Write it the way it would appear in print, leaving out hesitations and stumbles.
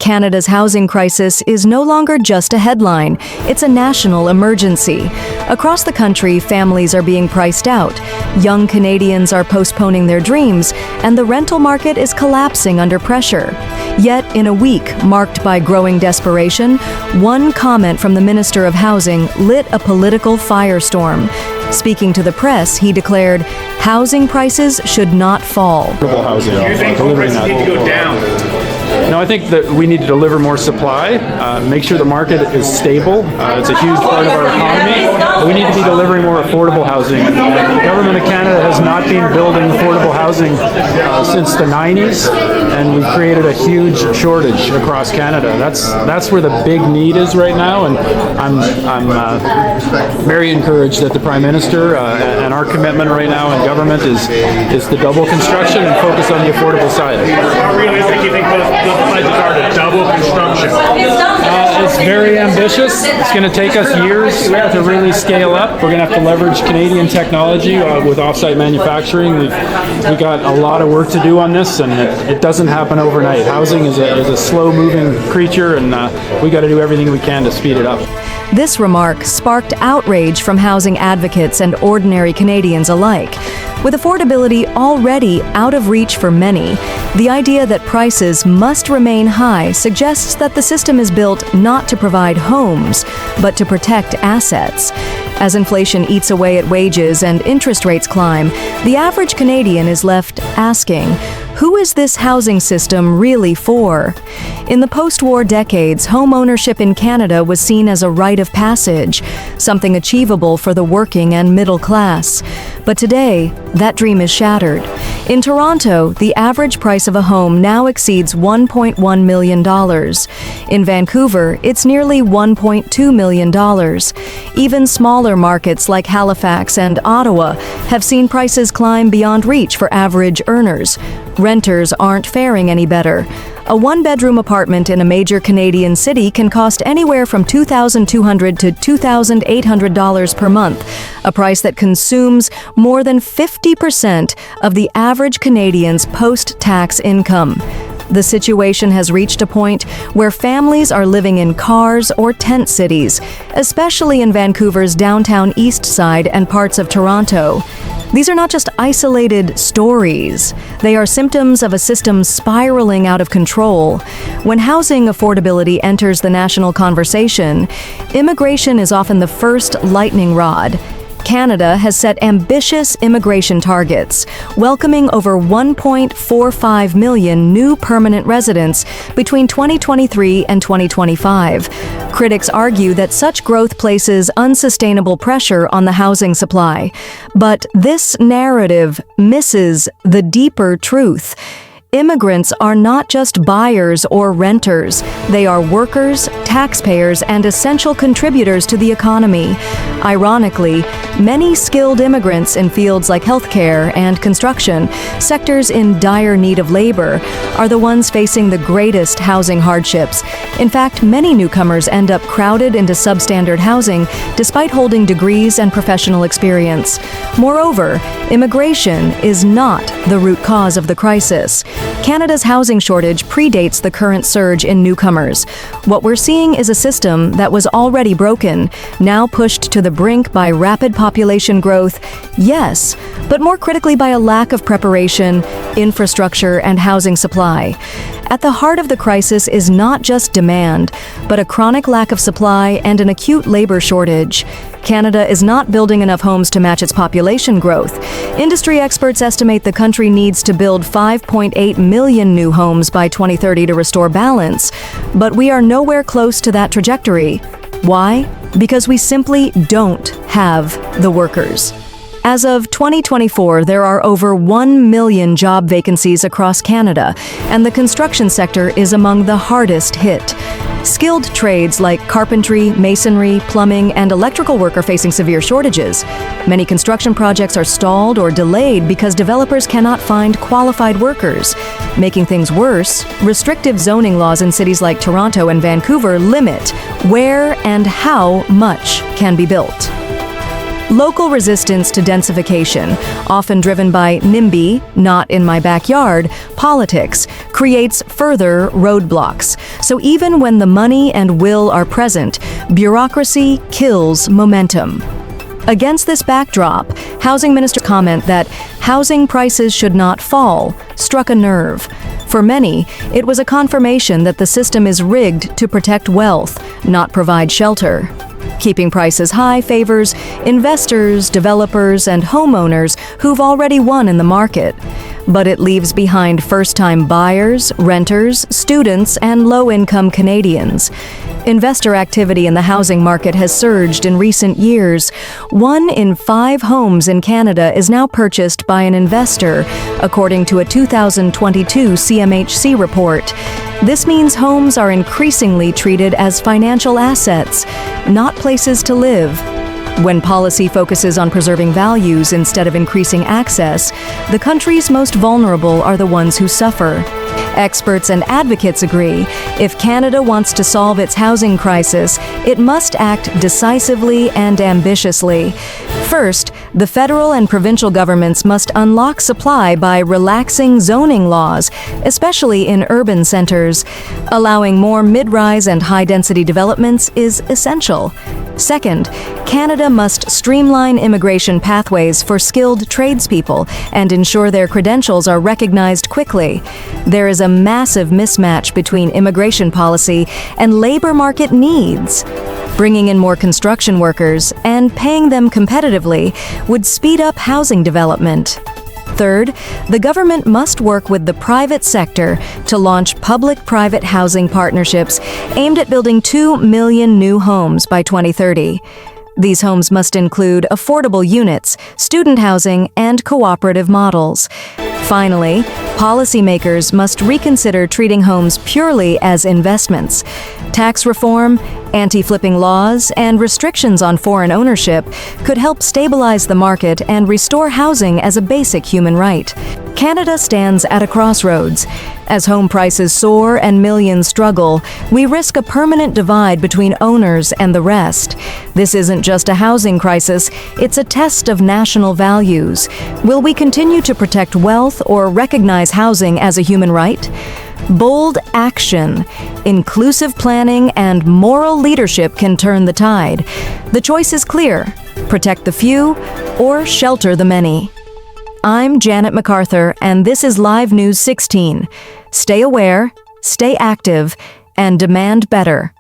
Canada's housing crisis is no longer just a headline, it's a national emergency. Across the country, families are being priced out, young Canadians are postponing their dreams, and the rental market is collapsing under pressure. Yet, in a week marked by growing desperation, one comment from the Minister of Housing lit a political firestorm. Speaking to the press, he declared, housing prices should not fall. Affordable housing. Do you think home prices need to go down? No, I think that we need to deliver more supply, make sure the market is stable. It's a huge part of our economy. We need to be delivering more affordable housing. The Government of Canada has not been building affordable housing since the 90s, and we've created a huge shortage across Canada. That's where the big need is right now, and I'm very encouraged that the Prime Minister and our commitment right now in government is to double construction and focus on the affordable side. How realistic do you think those pledges are to double construction? It's very ambitious. It's going to take us years to really scale up. We're going to have to leverage Canadian technology with offsite manufacturing. We've got a lot of work to do on this, and it doesn't happen overnight. Housing is a slow-moving creature, and we got to do everything we can to speed it up. This remark sparked outrage from housing advocates and ordinary Canadians alike. With affordability already out of reach for many, the idea that prices must remain high suggests that the system is built not to provide homes, but to protect assets. As inflation eats away at wages and interest rates climb, the average Canadian is left asking, who is this housing system really for? In the post-war decades, home ownership in Canada was seen as a rite of passage, something achievable for the working and middle class. But today, that dream is shattered. In Toronto, the average price of a home now exceeds $1.1 million. In Vancouver, it's nearly $1.2 million. Even smaller markets like Halifax and Ottawa have seen prices climb beyond reach for average earners. Renters aren't faring any better. A one-bedroom apartment in a major Canadian city can cost anywhere from $2,200 to $2,800 per month, a price that consumes more than 50% of the average Canadian's post-tax income. The situation has reached a point where families are living in cars or tent cities, especially in Vancouver's downtown east side and parts of Toronto. These are not just isolated stories. They are symptoms of a system spiraling out of control. When housing affordability enters the national conversation, immigration is often the first lightning rod. Canada has set ambitious immigration targets, welcoming over 1.45 million new permanent residents between 2023 and 2025. Critics argue that such growth places unsustainable pressure on the housing supply. But this narrative misses the deeper truth. Immigrants are not just buyers or renters. They are workers, taxpayers, and essential contributors to the economy. Ironically, many skilled immigrants in fields like healthcare and construction, sectors in dire need of labor, are the ones facing the greatest housing hardships. In fact, many newcomers end up crowded into substandard housing despite holding degrees and professional experience. Moreover, immigration is not the root cause of the crisis. Canada's housing shortage predates the current surge in newcomers. What we're seeing is a system that was already broken, now pushed to the brink by rapid population growth, yes, but more critically by a lack of preparation, infrastructure, and housing supply. At the heart of the crisis is not just demand, but a chronic lack of supply and an acute labor shortage. Canada is not building enough homes to match its population growth. Industry experts estimate the country needs to build 5.8 million new homes by 2030 to restore balance. But we are nowhere close to that trajectory. Why? Because we simply don't have the workers. As of 2024, there are over 1 million job vacancies across Canada, and the construction sector is among the hardest hit. Skilled trades like carpentry, masonry, plumbing, and electrical work are facing severe shortages. Many construction projects are stalled or delayed because developers cannot find qualified workers. Making things worse, restrictive zoning laws in cities like Toronto and Vancouver limit where and how much can be built. Local resistance to densification, often driven by NIMBY, not in my backyard, politics, creates further roadblocks. So even when the money and will are present, bureaucracy kills momentum. Against this backdrop, Housing Minister comment that housing prices should not fall struck a nerve. For many, it was a confirmation that the system is rigged to protect wealth, not provide shelter. Keeping prices high favors investors, developers, and homeowners who've already won in the market. But it leaves behind first-time buyers, renters, students, and low-income Canadians. Investor activity in the housing market has surged in recent years. 1 in 5 homes in Canada is now purchased by an investor, according to a 2022 CMHC report. This means homes are increasingly treated as financial assets, not places to live. When policy focuses on preserving values instead of increasing access, the country's most vulnerable are the ones who suffer. Experts and advocates agree, if Canada wants to solve its housing crisis, it must act decisively and ambitiously. First, the federal and provincial governments must unlock supply by relaxing zoning laws, especially in urban centers. Allowing more mid-rise and high-density developments is essential. Second, Canada must streamline immigration pathways for skilled tradespeople and ensure their credentials are recognized quickly. There is a massive mismatch between immigration policy and labor market needs. Bringing in more construction workers and paying them competitively would speed up housing development. Third, the government must work with the private sector to launch public-private housing partnerships aimed at building 2 million new homes by 2030. These homes must include affordable units, student housing, and cooperative models. Finally, policymakers must reconsider treating homes purely as investments. Tax reform, anti-flipping laws, and restrictions on foreign ownership could help stabilize the market and restore housing as a basic human right. Canada stands at a crossroads. As home prices soar and millions struggle, we risk a permanent divide between owners and the rest. This isn't just a housing crisis, it's a test of national values. Will we continue to protect wealth or recognize housing as a human right? Bold action, inclusive planning, and moral leadership can turn the tide. The choice is clear: protect the few or shelter the many. I'm Janet MacArthur, and this is Live News 16. Stay aware, stay active, and demand better.